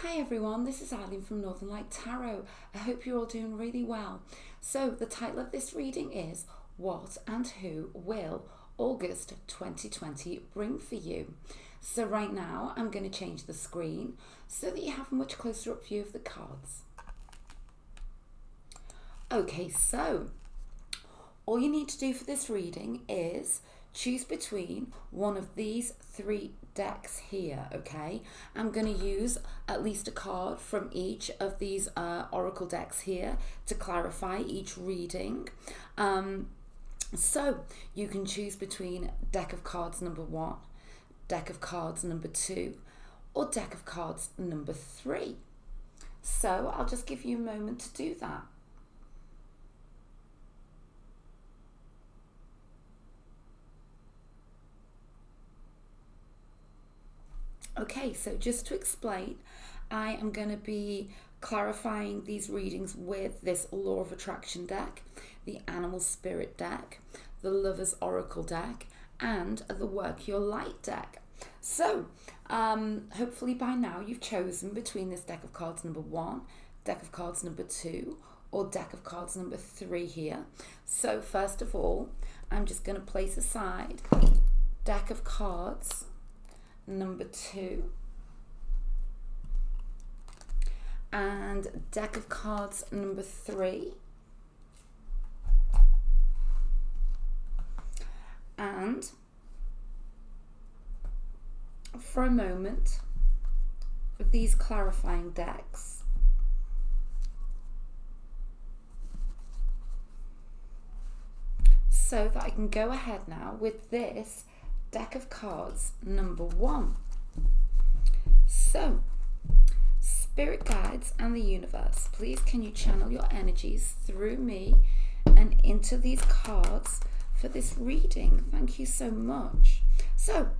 Hi everyone, this is Eileen from Northern Light Tarot. I hope you're all doing really well. So the title of this reading is What and Who Will August 2020 Bring for You? So right now I'm going to change the screen so that you have a much closer up view of the cards. Okay, so all you need to do for this reading is choose between one of these three decks here, okay? I'm going to use at least a card from each of these oracle decks here to clarify each reading. So you can choose between deck of cards number 1, deck of cards number 2, or deck of cards number 3. So I'll just give you a moment to do that. Okay, so just to explain, I am going to be clarifying these readings with this Law of Attraction deck, the Animal Spirit deck, the Lover's Oracle deck, and the Work Your Light deck. So, hopefully by now you've chosen between this deck of cards number 1, deck of cards number 2, or deck of cards number 3 here. So first of all, I'm just going to place aside deck of cards number 2 and deck of cards number 3, and for a moment with these clarifying decks, so that I can go ahead now with this deck of cards number 1. So, spirit guides and the universe, please can you channel your energies through me and into these cards for this reading? Thank you so much. So,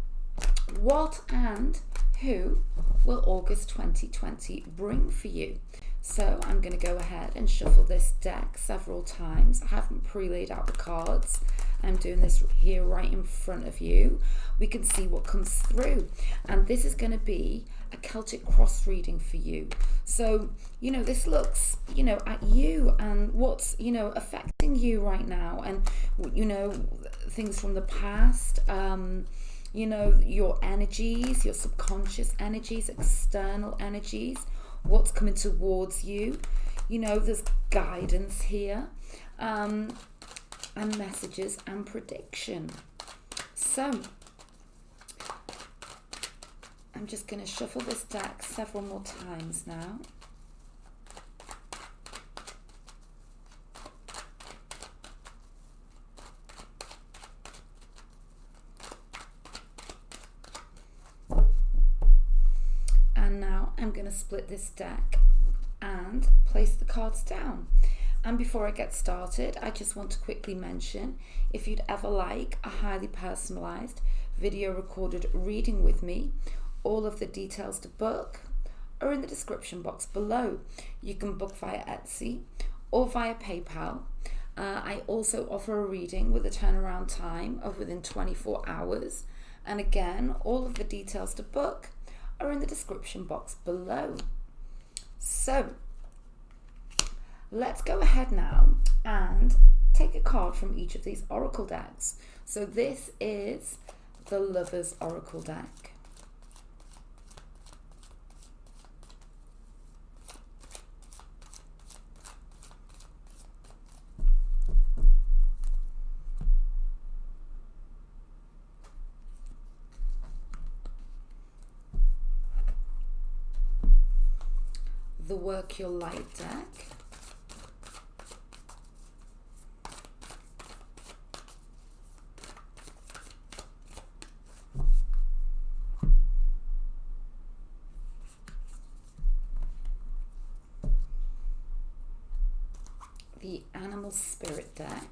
what and who will August 2020 bring for you? So I'm going to go ahead and shuffle this deck several times. I haven't pre-laid out the cards. I'm doing this here right in front of you. We can see what comes through. And this is going to be a Celtic cross reading for you. So, this looks, at you and what's, affecting you right now. And, things from the past, your energies, your subconscious energies, external energies, what's coming towards you. There's guidance here, and messages and prediction. So I'm just going to shuffle this deck several more times now. And now I'm going to split this deck and place the cards down. And before I get started, I just want to quickly mention, if you'd ever like a highly personalized video recorded reading with me, all of the details to book are in the description box below. You can book via Etsy or via PayPal. I also offer a reading with a turnaround time of within 24 hours. And again, all of the details to book are in the description box below. So let's go ahead now and take a card from each of these oracle decks. So this is the Lover's Oracle deck. The Work Your Light deck. The Animal Spirit deck.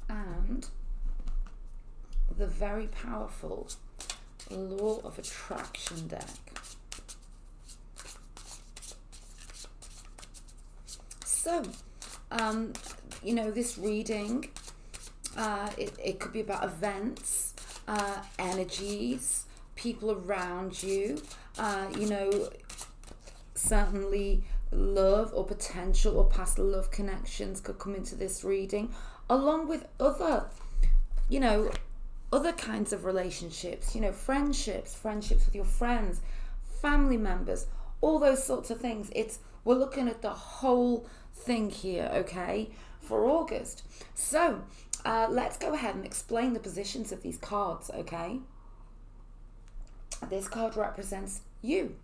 And the very powerful Law of Attraction deck. So, this reading, it could be about events, energies, people around you, certainly love or potential or past love connections could come into this reading, along with other kinds of relationships, friendships with your friends, family members, all those sorts of things. We're looking at the whole thing here, okay, for August. So let's go ahead and explain the positions of these cards, okay? This card represents you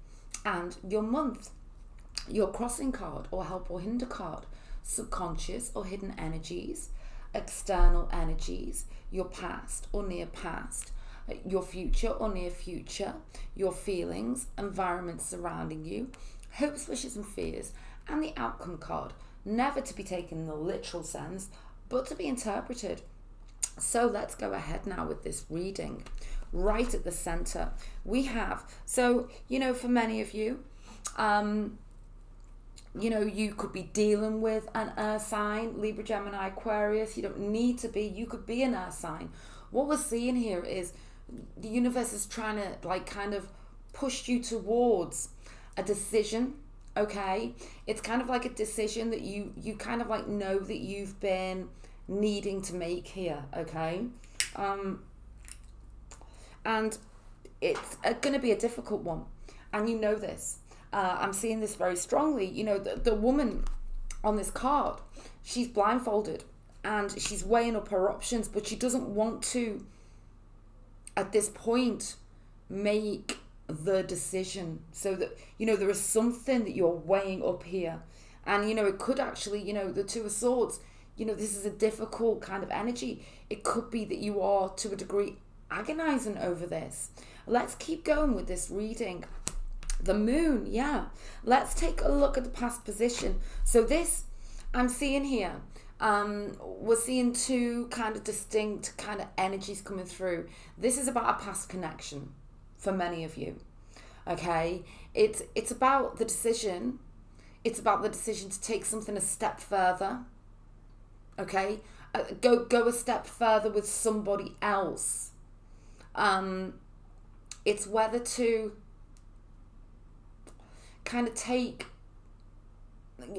and your month. Your crossing card or help or hinder card, subconscious or hidden energies, external energies, your past or near past, your future or near future, your feelings, environment surrounding you, hopes, wishes and fears, and the outcome card, never to be taken in the literal sense, but to be interpreted. So let's go ahead now with this reading. Right at the center, we have, for many of you, you could be dealing with an earth sign, Libra, Gemini, Aquarius. You don't need to be. You could be an earth sign. What we're seeing here is the universe is trying to kind of push you towards a decision, okay? It's kind of like a decision that you kind of know that you've been needing to make here, okay? And it's going to be a difficult one. And you know this. I'm seeing this very strongly. The woman on this card, she's blindfolded and she's weighing up her options, but she doesn't want to, at this point, make the decision. So that, there is something that you're weighing up here. And, it could actually, the Two of Swords, this is a difficult kind of energy. It could be that you are, to a degree, agonizing over this. Let's keep going with this reading. The moon, yeah. Let's take a look at the past position. So this, I'm seeing here, we're seeing two kind of distinct kind of energies coming through. This is about a past connection for many of you, okay? It's about the decision. It's about the decision to take something a step further, okay? Go a step further with somebody else. It's whether to kind of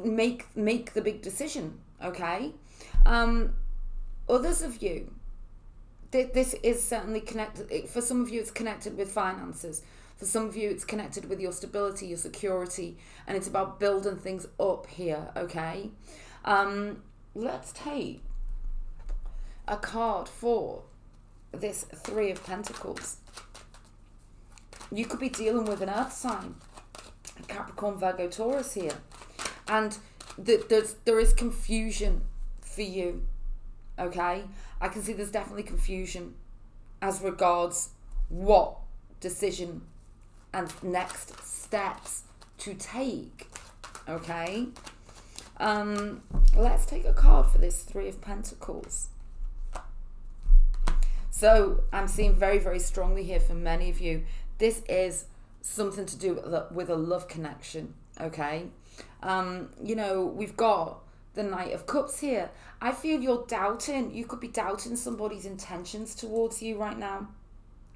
make the big decision, okay? Others of you, this is certainly connected. For some of you, it's connected with finances. For some of you, it's connected with your stability, your security, and it's about building things up here, okay? Let's take a card for this Three of Pentacles. You could be dealing with an earth sign, Capricorn, Virgo, Taurus here, and there is confusion for you, okay? I can see there's definitely confusion as regards what decision and next steps to take, okay? Let's take a card for this Three of Pentacles. So I'm seeing very, very strongly here for many of you, this is something to do with a love connection, okay? We've got the Knight of Cups here. I feel you're doubting. You could be doubting somebody's intentions towards you right now,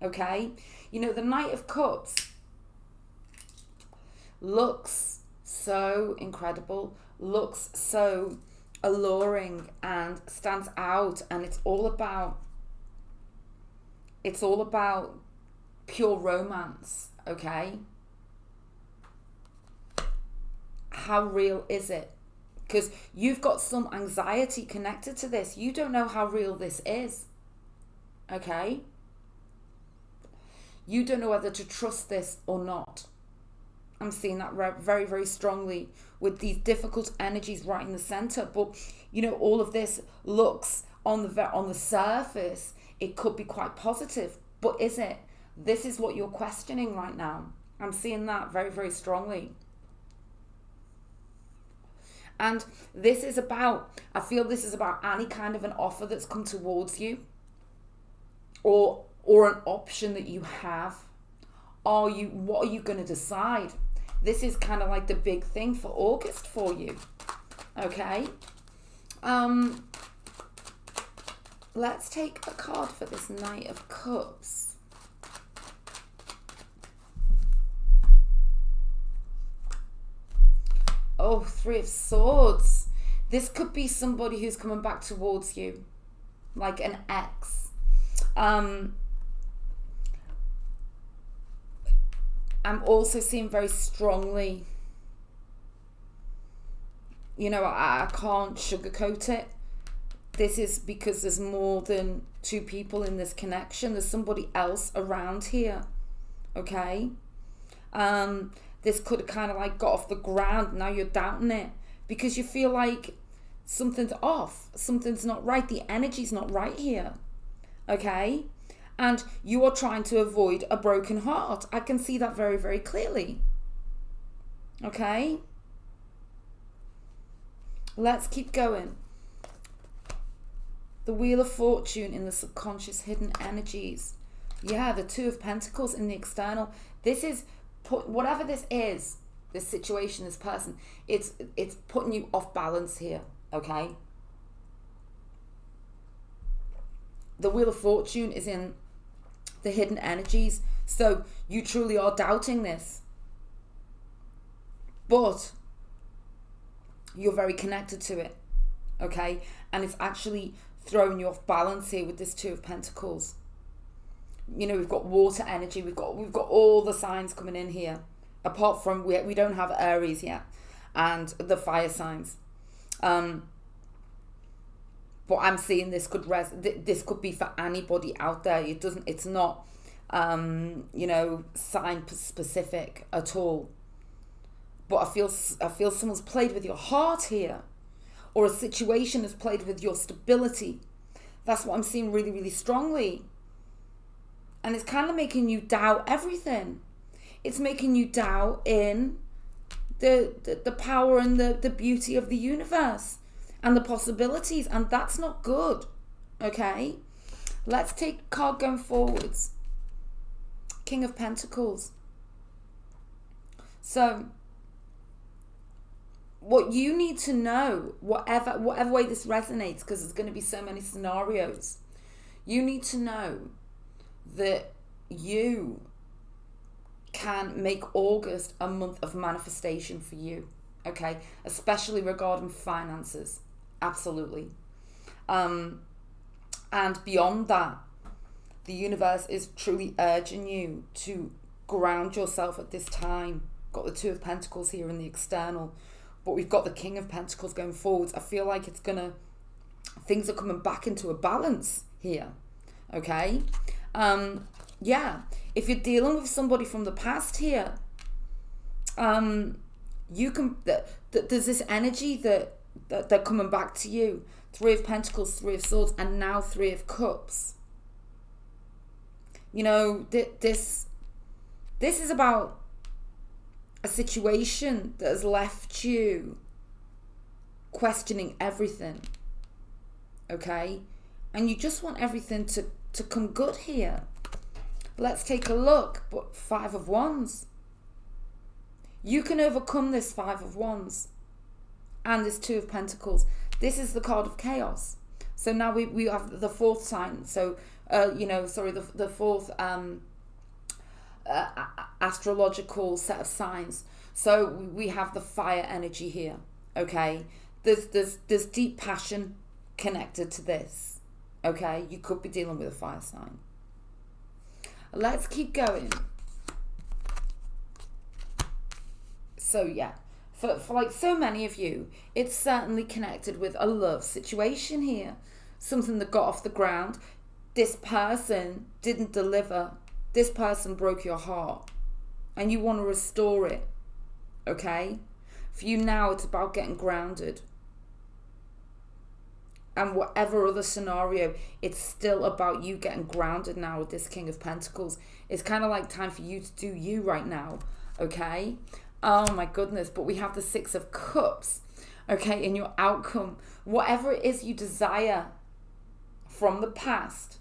okay? The Knight of Cups looks so incredible, looks so alluring and stands out, and it's all about pure romance, okay? How real is it? Because you've got some anxiety connected to this. You don't know how real this is, okay? You don't know whether to trust this or not. I'm seeing that very, very strongly with these difficult energies right in the center. But, all of this looks on the surface, it could be quite positive. But is it? This is what you're questioning right now. I'm seeing that very, very strongly. And I feel this is about any kind of an offer that's come towards you, or or an option that you have? What are you going to decide? This is kind of like the big thing for August for you. Okay. Let's take a card for this Knight of Cups. Oh, Three of Swords. This could be somebody who's coming back towards you, like an ex. I'm also seeing very strongly, I can't sugarcoat it. This is because there's more than two people in this connection. There's somebody else around here, okay? This could have kind of like got off the ground. Now you're doubting it because you feel like something's off. Something's not right. The energy's not right here, okay? And you are trying to avoid a broken heart. I can see that very, very clearly, okay? Let's keep going. The Wheel of Fortune in the subconscious hidden energies. Yeah, the Two of Pentacles in the external. This is, whatever this is, this situation, this person, it's putting you off balance here, okay? The Wheel of Fortune is in the hidden energies. So you truly are doubting this. But you're very connected to it, okay? And it's actually throwing you off balance here with this Two of Pentacles. We've got water energy, we've got all the signs coming in here, apart from we don't have Aries yet, and the fire signs. But I'm seeing this could this could be for anybody out there. It's not sign specific at all. But I feel someone's played with your heart here, or a situation has played with your stability. That's what I'm seeing really, really strongly. And it's kind of making you doubt everything. It's making you doubt in the power and the beauty of the universe and the possibilities. And that's not good. Okay? Let's take a card going forwards. King of Pentacles. So what you need to know, whatever way this resonates, because there's going to be so many scenarios, you need to know that you can make August a month of manifestation for you, okay? Especially regarding finances, absolutely. And beyond that, the universe is truly urging you to ground yourself at this time. Got the Two of Pentacles here in the external, but we've got the King of Pentacles going forwards. I feel like things are coming back into a balance here, okay? Yeah, if you're dealing with somebody from the past here, you can, there's this energy that they're coming back to you. Three of Pentacles, Three of Swords, and now Three of Cups. This is about a situation that has left you questioning everything, okay? And you just want everything to come good here. Let's take a look. But Five of Wands. You can overcome this Five of Wands and this Two of Pentacles. This is the card of chaos. So now we have the fourth sign. So, the fourth astrological set of signs. So we have the fire energy here, okay? There's deep passion connected to this, okay? You could be dealing with a fire sign. Let's keep going. So yeah, for like so many of you, it's certainly connected with a love situation here. Something that got off the ground. This person didn't deliver. This person broke your heart. And you want to restore it. Okay? For you now, it's about getting grounded. And whatever other scenario, it's still about you getting grounded now with this King of Pentacles. It's kind of like time for you to do you right now. Okay? Oh my goodness. But we have the Six of Cups. Okay? In your outcome. Whatever it is you desire from the past.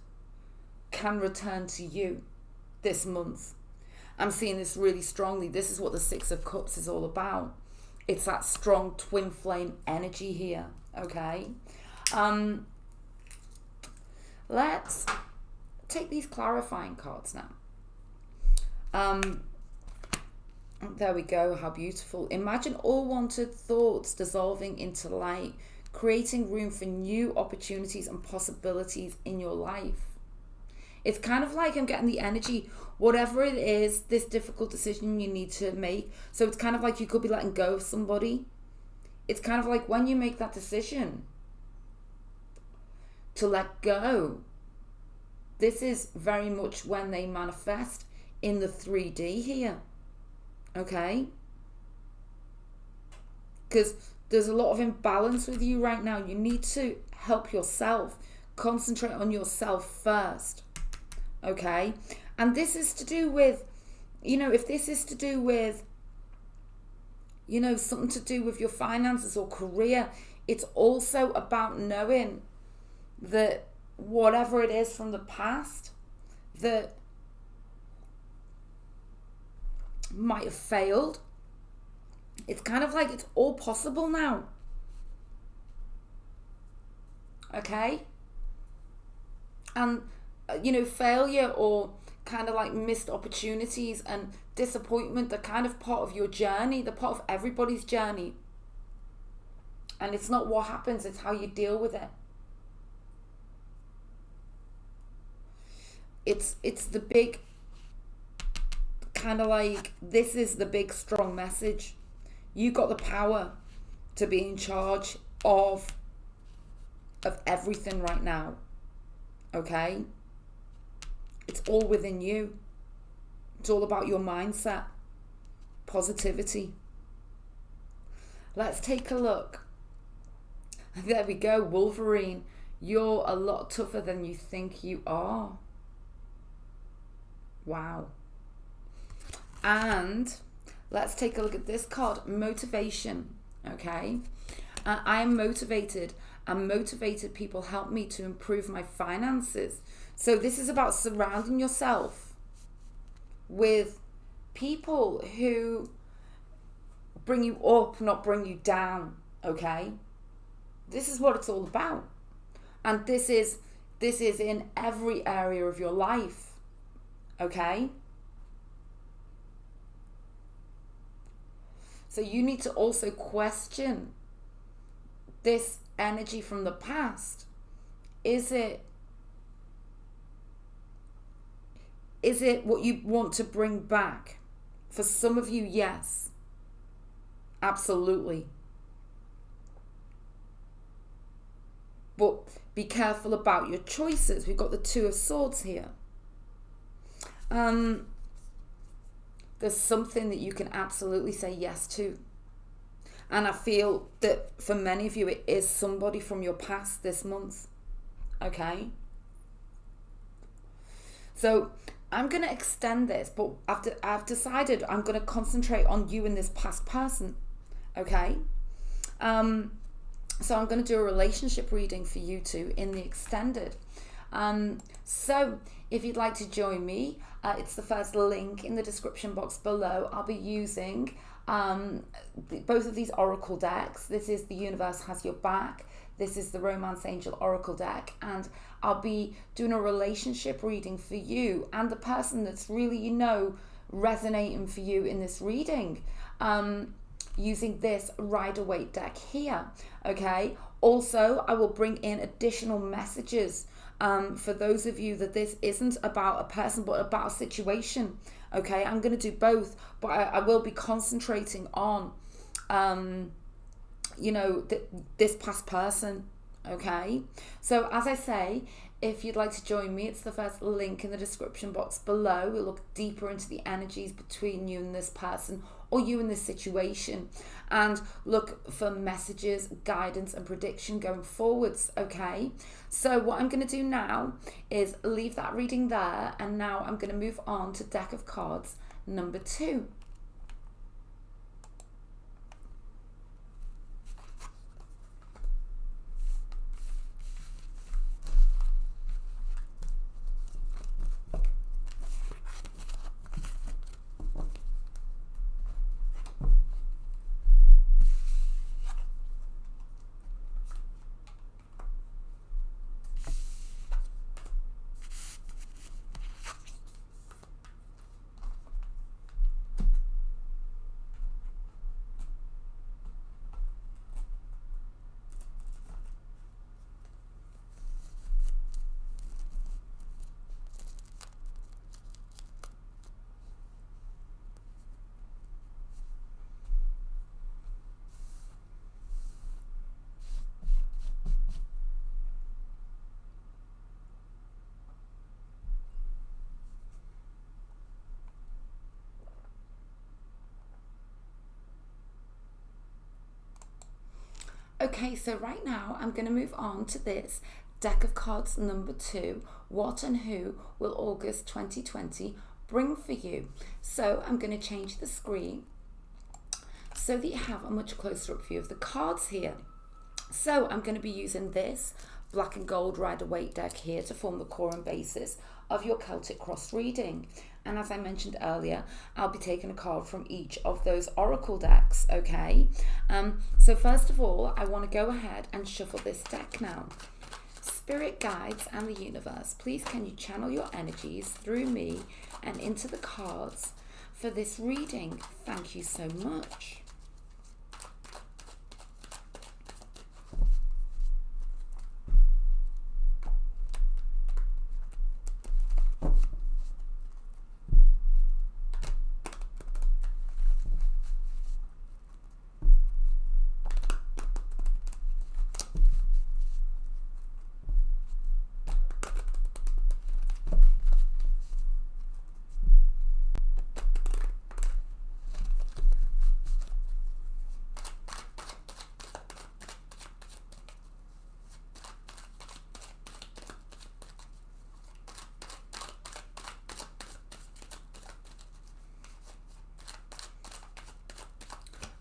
can return to you this month. I'm seeing this really strongly. This is what the Six of Cups is all about. It's that strong twin flame energy here, okay? Let's take these clarifying cards now. There we go, how beautiful. Imagine all wanted thoughts dissolving into light, creating room for new opportunities and possibilities in your life. It's kind of like I'm getting the energy, whatever it is, this difficult decision you need to make. So it's kind of like you could be letting go of somebody. It's kind of like when you make that decision to let go, this is very much when they manifest in the 3D here. Okay? Because there's a lot of imbalance with you right now. You need to help yourself. Concentrate on yourself first. Okay? And this is to do with, if this is to do with, something to do with your finances or career, it's also about knowing that whatever it is from the past that might have failed, it's kind of like it's all possible now. Okay? And, failure or kind of like missed opportunities and disappointment, they're kind of part of your journey. They're part of everybody's journey. And it's not what happens, it's how you deal with it. It's the big, kind of like, this is the big strong message. You got the power to be in charge of everything right now. Okay? It's all within you. It's all about your mindset, positivity. Let's take a look. There we go, Wolverine. You're a lot tougher than you think you are. Wow. And let's take a look at this card, motivation. Okay? I am motivated, and motivated people help me to improve my finances. So this is about surrounding yourself with people who bring you up, not bring you down. Okay? This is what it's all about. And this is in every area of your life. Okay? So you need to also question this energy from the past. Is it what you want to bring back? For some of you, yes. Absolutely. But be careful about your choices. We've got the Two of Swords here. There's something that you can absolutely say yes to. And I feel that for many of you, it is somebody from your past this month. Okay? So I'm going to extend this, but I've decided I'm going to concentrate on you and this past person. Okay? So I'm going to do a relationship reading for you two in the extended. So if you'd like to join me, it's the first link in the description box below. I'll be using both of these oracle decks. This is The Universe Has Your Back. This is the Romance Angel Oracle deck. And I'll be doing a relationship reading for you and the person that's really, resonating for you in this reading. Using this Rider-Waite deck here. Okay. Also, I will bring in additional messages for those of you that this isn't about a person but about a situation. Okay, I'm going to do both, but I will be concentrating on this past person. Okay, so as I say, if you'd like to join me, it's the first link in the description box below. We'll look deeper into the energies between you and this person, or you and this situation, and look for messages, guidance and prediction going forwards. Okay, so what I'm going to do now is leave that reading there, and now I'm going to move on to deck of cards number 2. Okay, so right now I'm going to move on to this deck of cards number 2. What and who will August 2020 bring for you? So I'm going to change the screen so that you have a much closer up view of the cards here. So I'm going to be using this black and gold Rider-Waite deck here to form the core and basis of your Celtic Cross reading. And as I mentioned earlier, I'll be taking a card from each of those oracle decks, okay? So first of all, I want to go ahead and shuffle this deck now. Spirit guides and the universe, please can you channel your energies through me and into the cards for this reading? Thank you so much.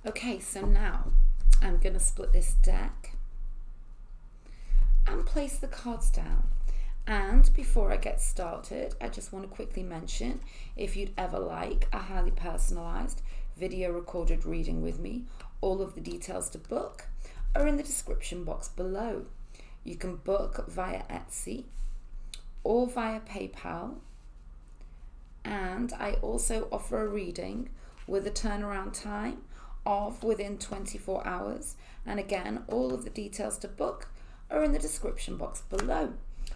Okay, so now I'm going to split this deck and place the cards down. And before I get started, I just want to quickly mention, if you'd ever like a highly personalized video recorded reading with me, all of the details to book are in the description box below. You can book via Etsy or via PayPal. And I also offer a reading with a turnaround time of within 24 hours. And again, all of the details to book are in the description box below.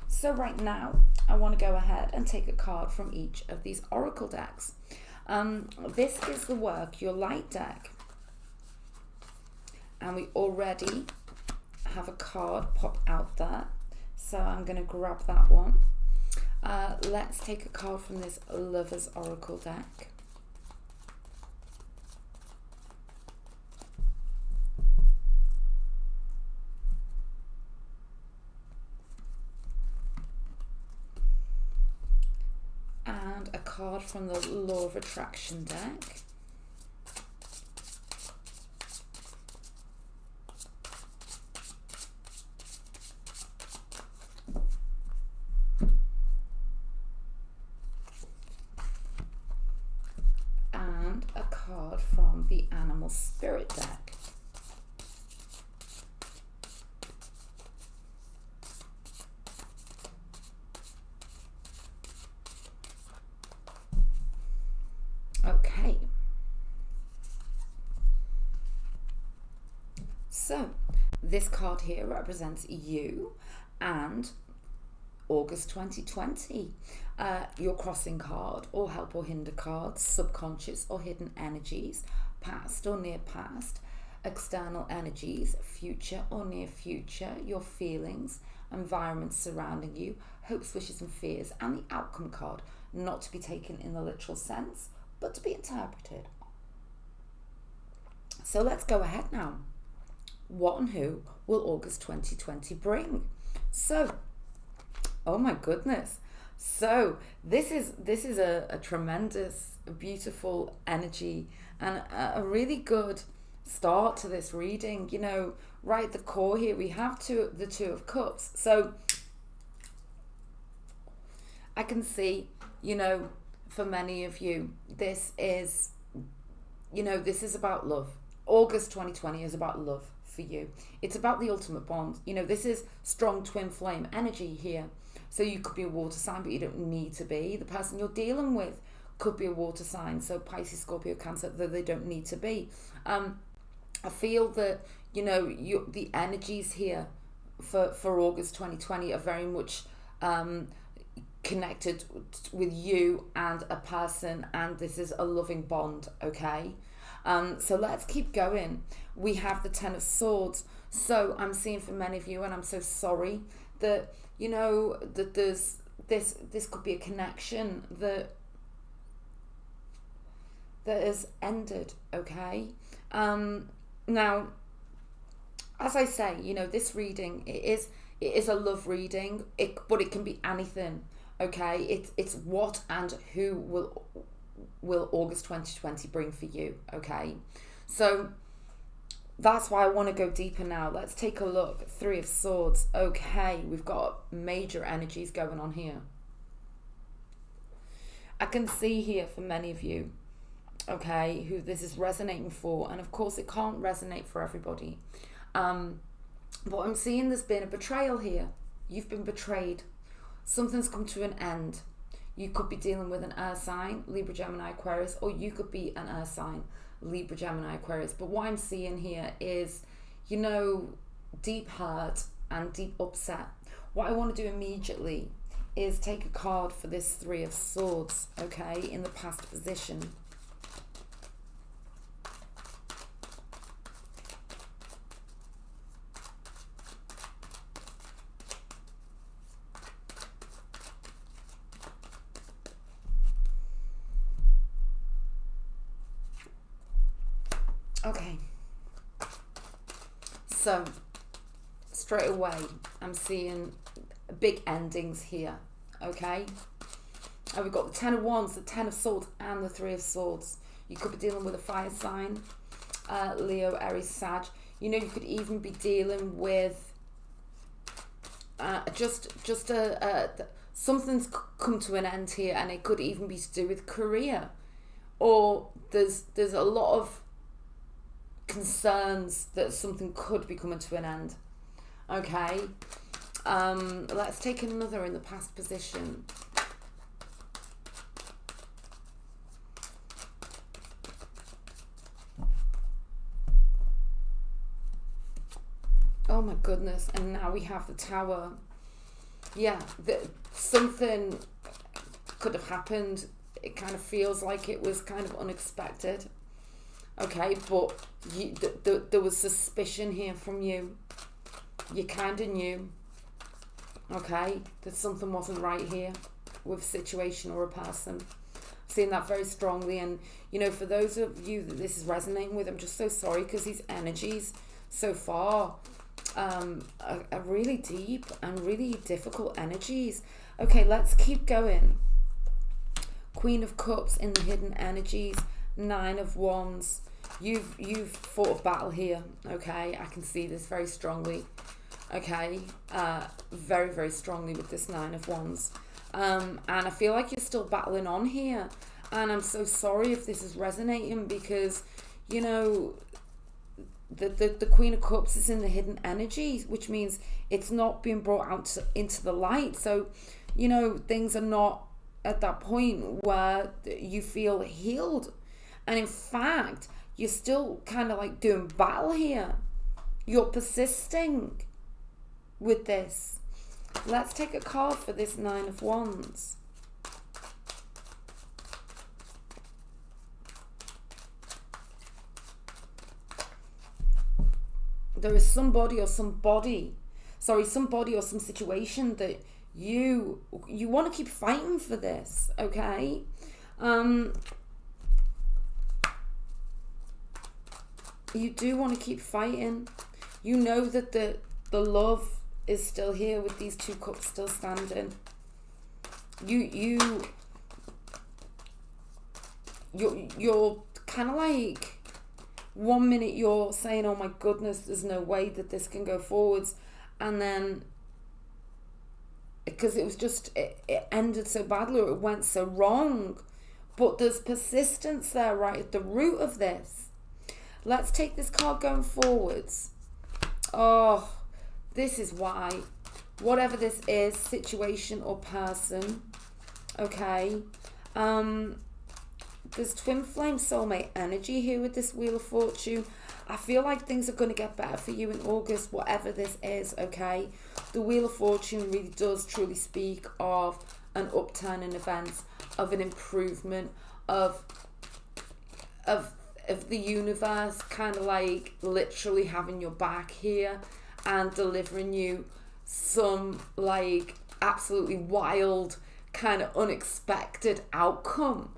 So right now, I want to go ahead and take a card from each of these oracle decks. This is the Work Your Light deck. And we already have a card pop out there. So I'm going to grab that one. Let's take a card from this Lovers Oracle deck. And a card from the Law of Attraction deck. And a card from the Animal Spirit deck. Okay, so this card here represents you and August 2020. Your crossing card or help or hinder cards, subconscious or hidden energies, past or near past, external energies, future or near future, your feelings, environment surrounding you, hopes, wishes and fears, and the outcome card, not to be taken in the literal sense, but to be interpreted. So let's go ahead now. What and who will August 2020 bring? So, oh my goodness. So this is a tremendous, beautiful energy and a really good start to this reading. You know, right at the core here, we have the Two of Cups. So I can see, you know, for many of you, this is about love. August 2020 is about love for you. It's about the ultimate bond. You know, this is strong twin flame energy here. So you could be a water sign, but you don't need to be. The person you're dealing with could be a water sign. So Pisces, Scorpio, Cancer, though they don't need to be. I feel that, you know, the energies here for August 2020 are very much connected with you and a person, and this is a loving bond, okay? So let's keep going. We have the Ten of Swords. So I'm seeing for many of you, and I'm so sorry that, you know, that there's this could be a connection that has ended, okay? Now, as I say, you know, this reading, it is a love reading, but it can be anything. Okay, it's what and who will August 2020 bring for you. Okay, so that's why I want to go deeper now. Let's take a look. Three of Swords. Okay, we've got major energies going on here. I can see here for many of you, okay, who this is resonating for, and of course it can't resonate for everybody. But I'm seeing there's been a betrayal here. You've been betrayed. Something's come to an end. You could be dealing with an air sign, Libra, Gemini, Aquarius, or you could be an air sign, Libra, Gemini, Aquarius. But what I'm seeing here is, you know, deep hurt and deep upset. What I want to do immediately is take a card for this Three of Swords, okay, in the past position. Okay, so straight away I'm seeing big endings here, okay? And we've got the Ten of Wands, the Ten of Swords, and the Three of Swords. You could be dealing with a fire sign, Leo, Aries, Sag. You know, you could even be dealing with something's come to an end here, and it could even be to do with career, or there's a lot of concerns that something could be coming to an end. Okay, let's take another in the past position. Oh my goodness, and now we have the Tower. Yeah, something could have happened. It kind of feels like it was kind of unexpected. Okay, but there was suspicion here from you. You kind of knew, okay, that something wasn't right here with a situation or a person. I've seen that very strongly, and, you know, for those of you that this is resonating with, I'm just so sorry, because these energies so far are really deep and really difficult energies. Okay, let's keep going. Queen of Cups in the hidden energies, Nine of Wands. You've fought a battle here, okay? I can see this very strongly, okay? Very, very strongly with this Nine of Wands. And I feel like you're still battling on here. And I'm so sorry if this is resonating, because, you know, the Queen of Cups is in the hidden energies, which means it's not being brought out into the light. So, you know, things are not at that point where you feel healed. And in fact, you're still kind of like doing battle here. You're persisting with this. Let's take a card for this Nine of Wands. There is somebody or some situation that you want to keep fighting for this, okay? You do want to keep fighting. You know that the love is still here with these two cups still standing. You're kind of like, 1 minute you're saying, oh my goodness, there's no way that this can go forwards, and then because it was just it ended so badly, or it went so wrong, but there's persistence there right at the root of this. Let's take this card going forwards. Oh, this is why, whatever this is, situation or person, okay, there's twin flame soulmate energy here with this Wheel of Fortune. I feel like things are going to get better for you in August, whatever this is, okay? The Wheel of Fortune really does truly speak of an upturn in events, of an improvement, of the universe kind of like literally having your back here and delivering you some like absolutely wild kind of unexpected outcome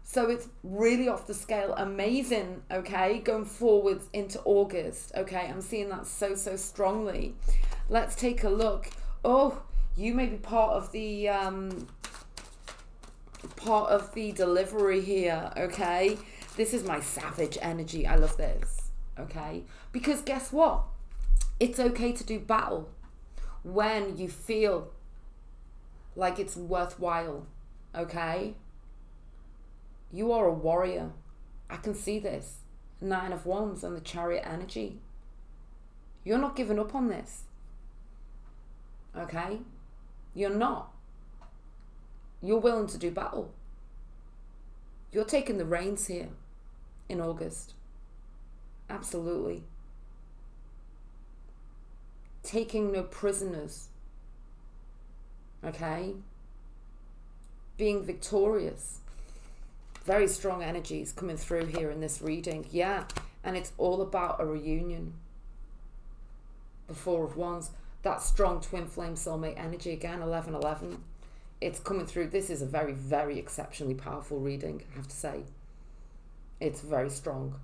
So it's really off the scale, amazing, okay, going forwards into August, okay? I'm seeing that so strongly. Let's take a look. Oh, you may be part of the delivery here, okay? This is my savage energy. I love this, okay? Because guess what? It's okay to do battle when you feel like it's worthwhile, okay? You are a warrior. I can see this. 9 of Wands and the Chariot energy. You're not giving up on this, okay? You're not. You're willing to do battle. You're taking the reins here in August. Absolutely. Taking no prisoners. Okay? Being victorious. Very strong energies coming through here in this reading. Yeah. And it's all about a reunion. The 4 of Wands. That strong twin flame soulmate energy. Again, 1111. It's coming through. This is a very exceptionally powerful reading, I have to say. It's very strong.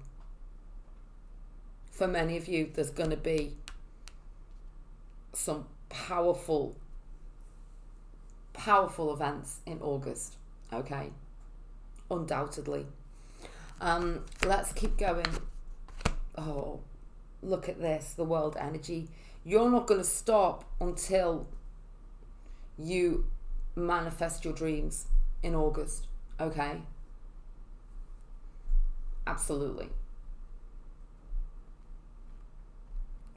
For many of you, there's going to be some powerful events in August, okay? Undoubtedly. Let's keep going. Oh, look at this, the world energy. You're not going to stop until you manifest your dreams in August, okay? Absolutely.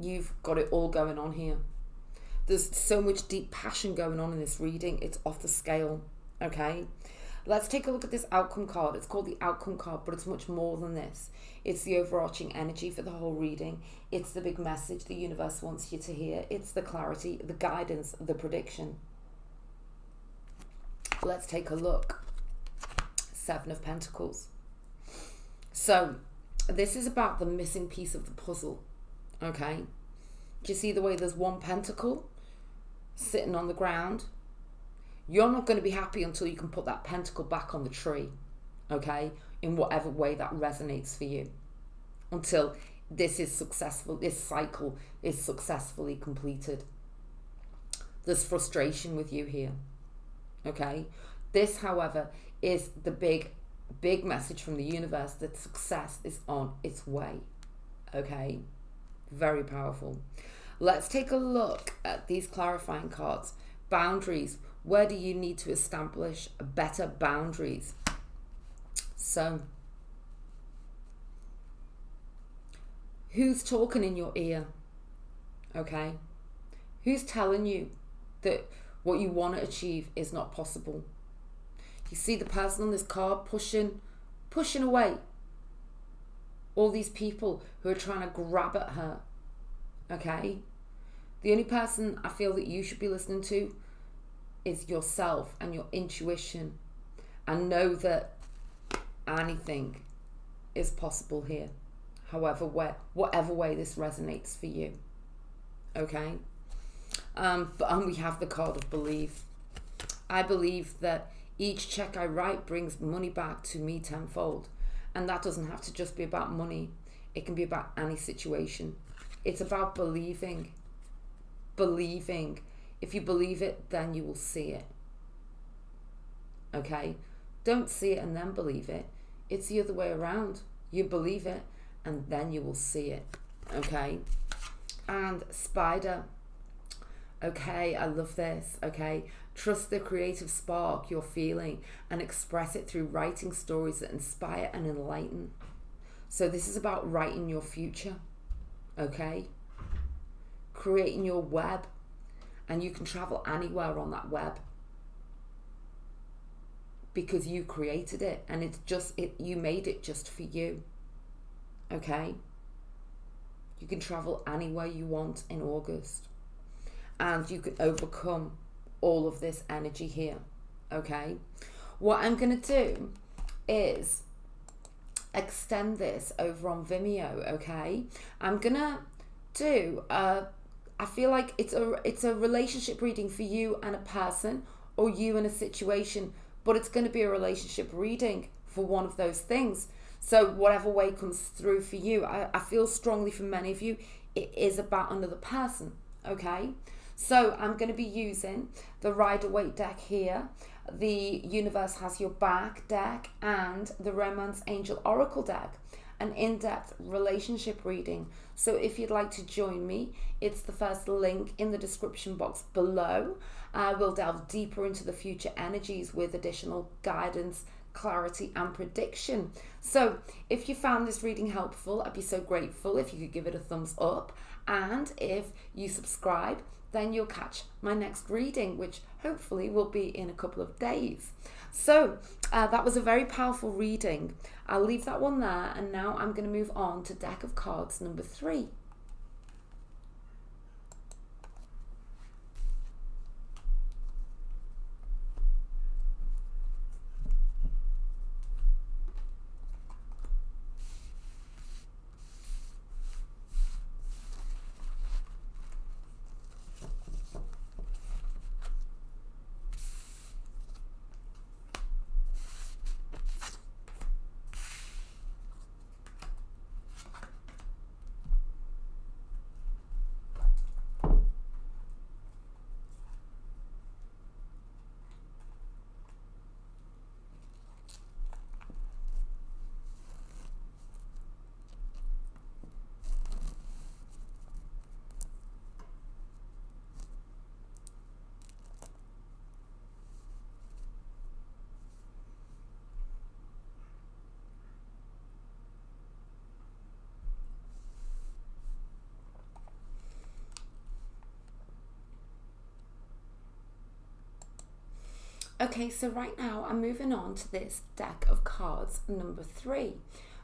You've got it all going on here. There's so much deep passion going on in this reading. It's off the scale, okay? Let's take a look at this outcome card. It's called the outcome card, but it's much more than this. It's the overarching energy for the whole reading. It's the big message the universe wants you to hear. It's the clarity, the guidance, the prediction. Let's take a look. 7 of Pentacles. So, this is about the missing piece of the puzzle, okay? Do you see the way there's one pentacle sitting on the ground? You're not going to be happy until you can put that pentacle back on the tree, okay? In whatever way that resonates for you. Until this is successful, this cycle is successfully completed. There's frustration with you here, okay? This, however, is the big message from the universe that success is on its way, okay? Very powerful. Let's take a look at these clarifying cards. Boundaries. Where do you need to establish better boundaries? So, who's talking in your ear? Okay? Who's telling you that what you want to achieve is not possible? You see the person on this card pushing away all these people who are trying to grab at her, okay? The only person I feel that you should be listening to is yourself and your intuition, and know that anything is possible here, whatever way this resonates for you, okay? But we have the card of belief. I believe that each check I write brings money back to me tenfold. And that doesn't have to just be about money. It can be about any situation. It's about believing. Believing. If you believe it, then you will see it. Okay? Don't see it and then believe it. It's the other way around. You believe it and then you will see it. Okay? And Spider. Okay, I love this. Okay? Trust the creative spark you're feeling and express it through writing stories that inspire and enlighten. So this is about writing your future, okay? Creating your web, and you can travel anywhere on that web because you created it, and you made it just for you, okay? You can travel anywhere you want in August, and you can overcome all of this energy here, okay? What I'm going to do is extend this over on Vimeo, okay? I'm going to do, I feel like it's a relationship reading for you and a person, or you and a situation, but it's going to be a relationship reading for one of those things. So whatever way comes through for you, I feel strongly for many of you, it is about another person, okay? So I'm going to be using the Rider-Waite deck here, the Universe Has Your Back deck, and the Romance Angel Oracle deck, an in-depth relationship reading. So if you'd like to join me, it's the first link in the description box below. We'll delve deeper into the future energies with additional guidance, clarity and prediction. So if you found this reading helpful, I'd be so grateful if you could give it a thumbs up, and if you subscribe, then you'll catch my next reading, which hopefully will be in a couple of days. So that was a very powerful reading. I'll leave that one there, and now I'm going to move on to deck of cards number 3. Okay, so right now I'm moving on to this deck of cards number 3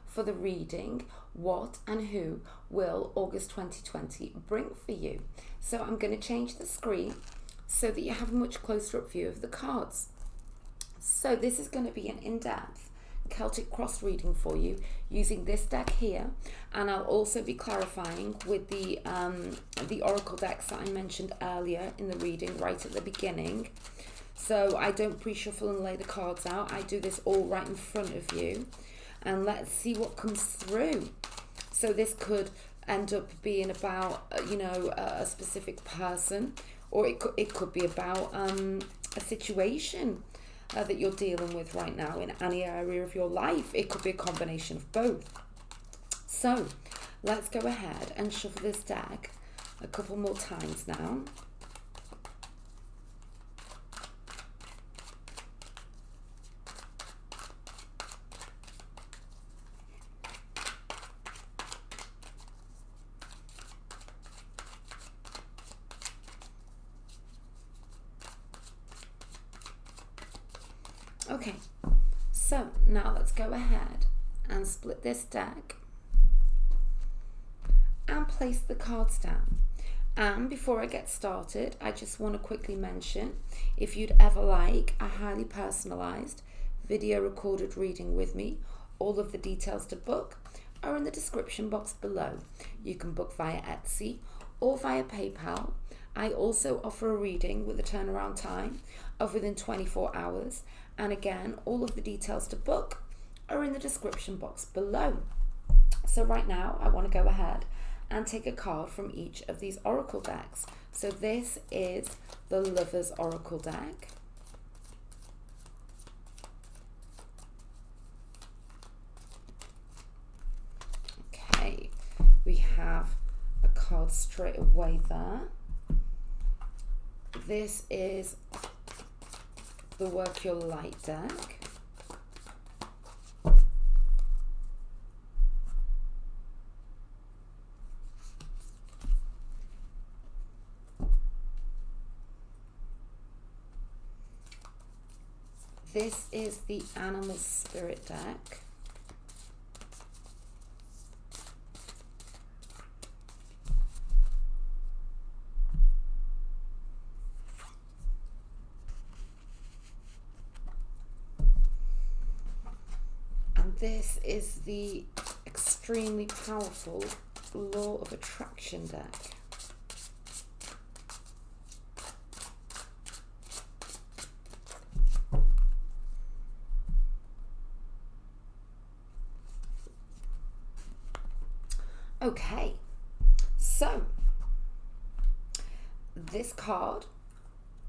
for the reading, what and who will August 2020 bring for you. So I'm going to change the screen so that you have a much closer up view of the cards. So this is going to be an in-depth Celtic cross reading for you using this deck here, and I'll also be clarifying with the oracle decks that I mentioned earlier in the reading right at the beginning. So I don't pre-shuffle and lay the cards out. I do this all right in front of you. And let's see what comes through. So this could end up being about, a specific person. Or it could be about a situation that you're dealing with right now in any area of your life. It could be a combination of both. So let's go ahead and shuffle this deck a couple more times now. Okay, so now let's go ahead and split this deck and place the cards down. And before I get started, I just want to quickly mention, if you'd ever like a highly personalized video recorded reading with me, all of the details to book are in the description box below. You can book via Etsy or via PayPal. I also offer a reading with a turnaround time of within 24 hours. And again, all of the details to book are in the description box below. So right now, I want to go ahead and take a card from each of these oracle decks. So this is the Lover's Oracle deck. Okay, we have a card straight away there. This is the Work Your Light deck. This is the Animal Spirit deck. This is the extremely powerful Law of Attraction deck. Okay, so this card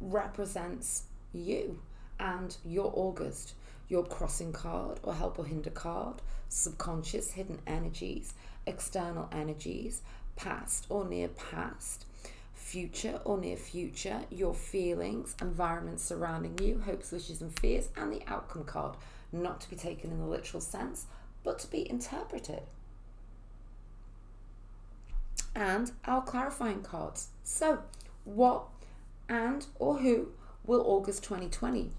represents you and your August, your crossing card or help or hinder card, subconscious, hidden energies, external energies, past or near past, future or near future, your feelings, environment surrounding you, hopes, wishes and fears, and the outcome card, not to be taken in the literal sense, but to be interpreted. And our clarifying cards. So, what and or who will August 2020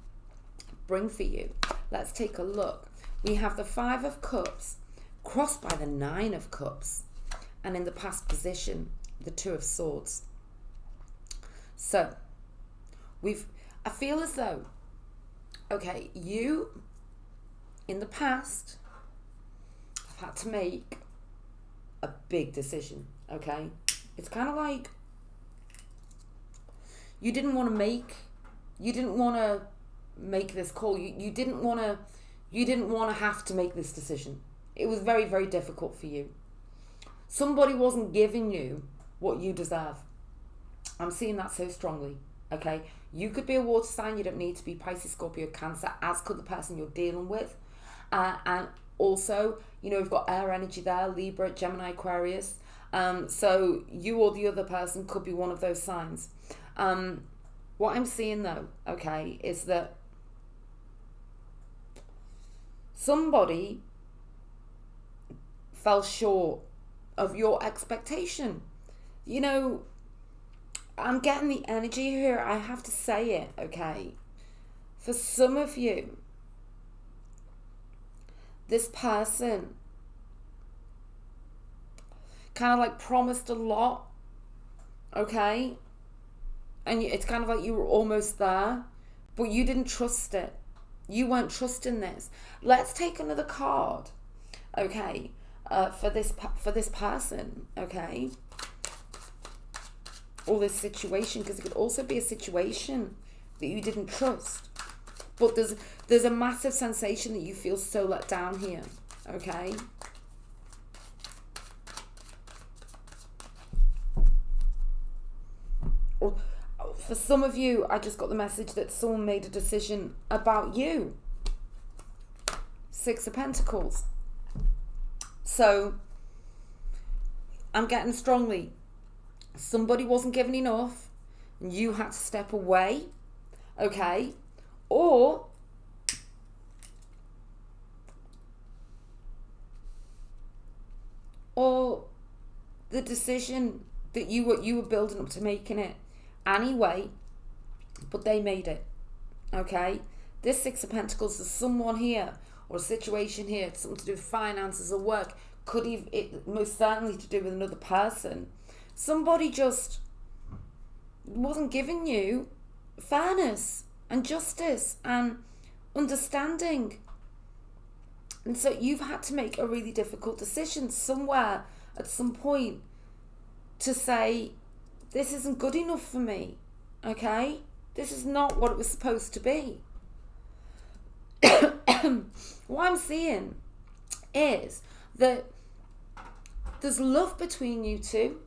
bring for you? Let's take a look. We have the 5 of Cups crossed by the 9 of Cups, and in the past position, the 2 of Swords. So, I feel as though, okay, you in the past have had to make a big decision, okay? It's kind of like you didn't want to make this call. You didn't want to have to make this decision. It was very, very difficult for you. Somebody wasn't giving you what you deserve. I'm seeing that so strongly, okay? You could be a water sign. You don't need to be Pisces, Scorpio, Cancer, as could the person you're dealing with. And also, we've got air energy there, Libra, Gemini, Aquarius. So you or the other person could be one of those signs. What I'm seeing though, okay, is that somebody fell short of your expectation. I'm getting the energy here. I have to say it, okay? For some of you, this person kind of like promised a lot, okay? And it's kind of like you were almost there, but you didn't trust it. You weren't trusting this. Let's take another card, okay, for this person, okay? Or this situation, because it could also be a situation that you didn't trust. But there's a massive sensation that you feel so let down here, okay? Or for some of you, I just got the message that someone made a decision about you. 6 of Pentacles. So, I'm getting strongly. Somebody wasn't giving enough and you had to step away, okay? Or the decision that you were building up to making it anyway, but they made it, okay? This 6 of Pentacles is someone here or a situation here, something to do with finances or work, could even, it most certainly to do with another person. Somebody just wasn't giving you fairness and justice and understanding. And so you've had to make a really difficult decision somewhere at some point to say, this isn't good enough for me, okay? This is not what it was supposed to be. What I'm seeing is that there's love between you two.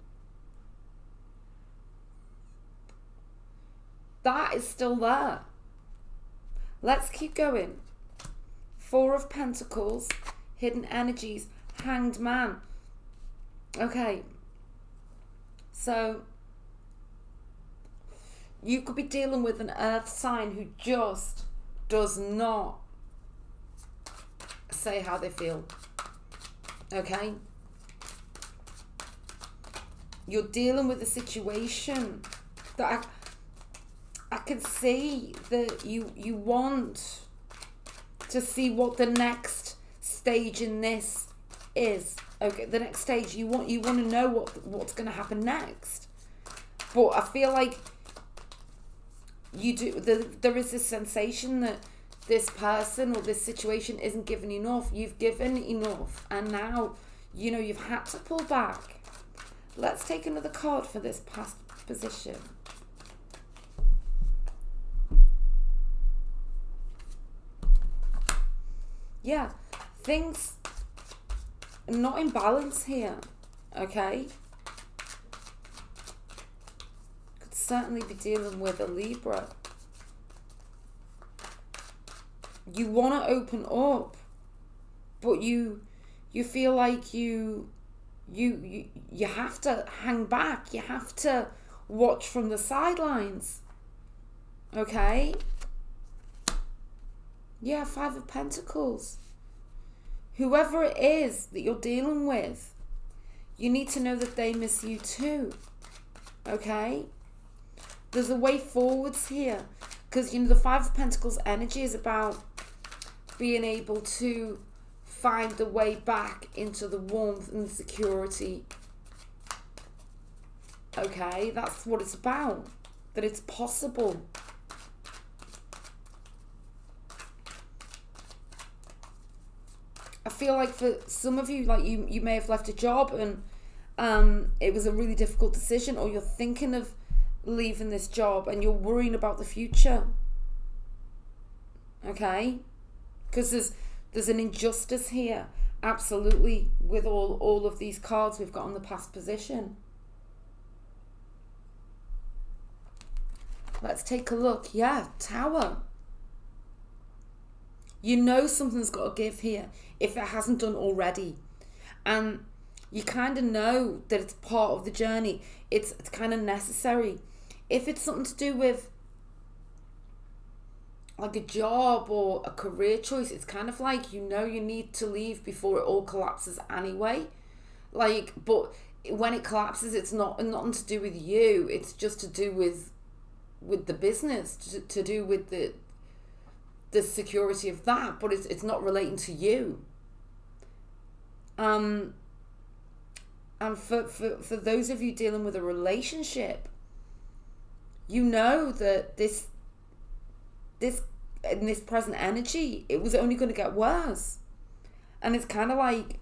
That is still there. Let's keep going. 4 of Pentacles, hidden energies, Hanged Man. Okay. So, you could be dealing with an earth sign who just does not say how they feel. Okay? You're dealing with a situation that I can see that you want to see what the next stage in this is. Okay, the next stage, you want to know what's going to happen next. But I feel like there is this sensation that this person or this situation isn't giving enough. You've given enough, and now you've had to pull back. Let's take another card for this past position. Yeah, things are not in balance here, okay? Could certainly be dealing with a Libra. You want to open up, but you feel like you have to hang back. You have to watch from the sidelines. Okay? Yeah, Five of Pentacles. Whoever it is that you're dealing with, you need to know that they miss you too. Okay? There's a way forwards here. Because, the Five of Pentacles energy is about being able to find the way back into the warmth and the security. Okay? That's what it's about. That it's possible. I feel like for some of you, like you may have left a job and it was a really difficult decision, or you're thinking of leaving this job and you're worrying about the future. Okay? Because there's an injustice here, absolutely, with all of these cards we've got on the past position. Let's take a look. Yeah, Tower. You know something's got to give here if it hasn't done already. And you kind of know that it's part of the journey. It's kind of necessary. If it's something to do with like a job or a career choice, it's kind of like you need to leave before it all collapses anyway. Like, but when it collapses, it's nothing to do with you. It's just to do with the business, to do with the security of that, but it's not relating to you. And for those of you dealing with a relationship, you know that this in this present energy, it was only going to get worse. And it's kind of like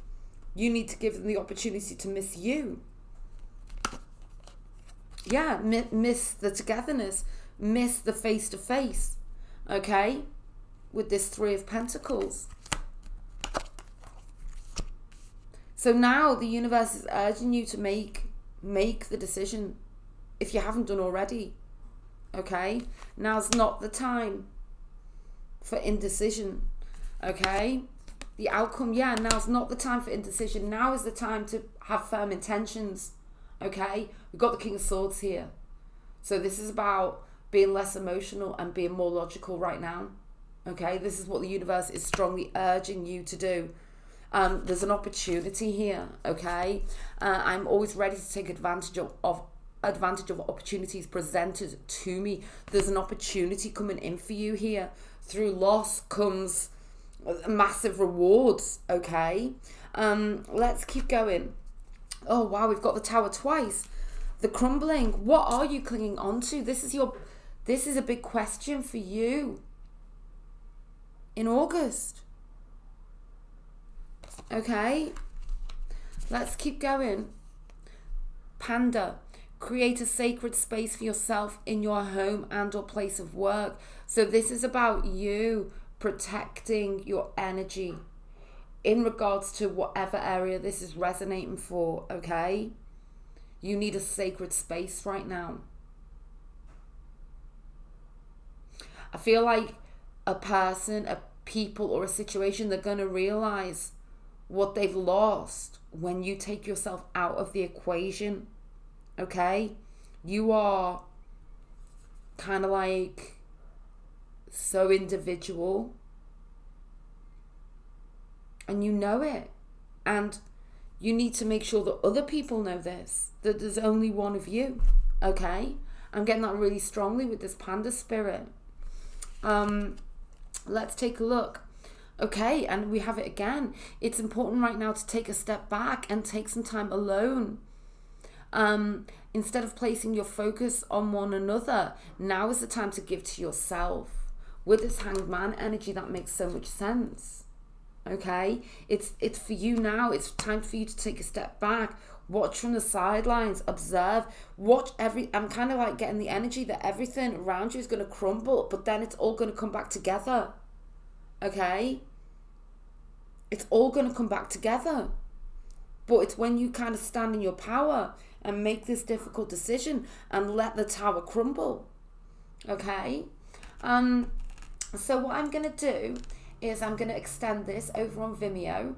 you need to give them the opportunity to miss you. Yeah, miss the togetherness, miss the face-to-face, okay? With this Three of Pentacles. So now the universe is urging you to make the decision if you haven't done already. Okay? Now's not the time for indecision. Okay? The outcome, yeah, now's not the time for indecision. Now is the time to have firm intentions. Okay? We've got the King of Swords here. So this is about being less emotional and being more logical right now. Okay? This is what the universe is strongly urging you to do. There's an opportunity here, okay? I'm always ready to take advantage of opportunities presented to me. There's an opportunity coming in for you here. Through loss comes massive rewards, okay? Let's keep going. Oh, wow, we've got the Tower twice. The crumbling. What are you clinging on to? This is a big question for you in August. Okay, let's keep going. Panda, create a sacred space for yourself in your home and or place of work. So this is about you protecting your energy in regards to whatever area this is resonating for, okay? You need a sacred space right now. I feel like a person, a people, or a situation, they're going to realize what they've lost when you take yourself out of the equation. Okay? You are kind of like so individual, and you know it, and you need to make sure that other people know this, that there's only one of you. Okay? I'm getting that really strongly with this Panda spirit. Let's take a look. Okay, and we have it again. It's important right now to take a step back and take some time alone. Instead of placing your focus on one another, now is the time to give to yourself. With this Hanged Man energy, that makes so much sense. Okay, it's for you now. It's time for you to take a step back. Watch from the sidelines, observe, watch I'm kind of like getting the energy that everything around you is going to crumble, but then it's all going to come back together. Okay? It's all going to come back together. But it's when you kind of stand in your power and make this difficult decision and let the tower crumble. Okay? So what I'm going to do is I'm going to extend this over on Vimeo.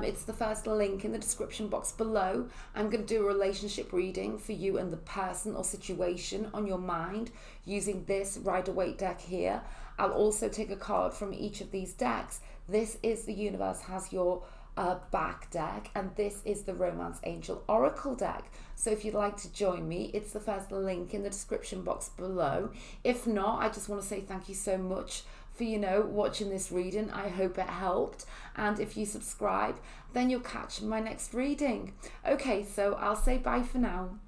It's the first link in the description box below. I'm going to do a relationship reading for you and the person or situation on your mind using this Rider-Waite deck here. I'll also take a card from each of these decks. This is the Universe Has Your Back deck, and this is the Romance Angel Oracle deck. So if you'd like to join me, it's the first link in the description box below. If not, I just want to say thank you so much for, watching this reading. I hope it helped, and if you subscribe, then you'll catch my next reading. Okay, so I'll say bye for now.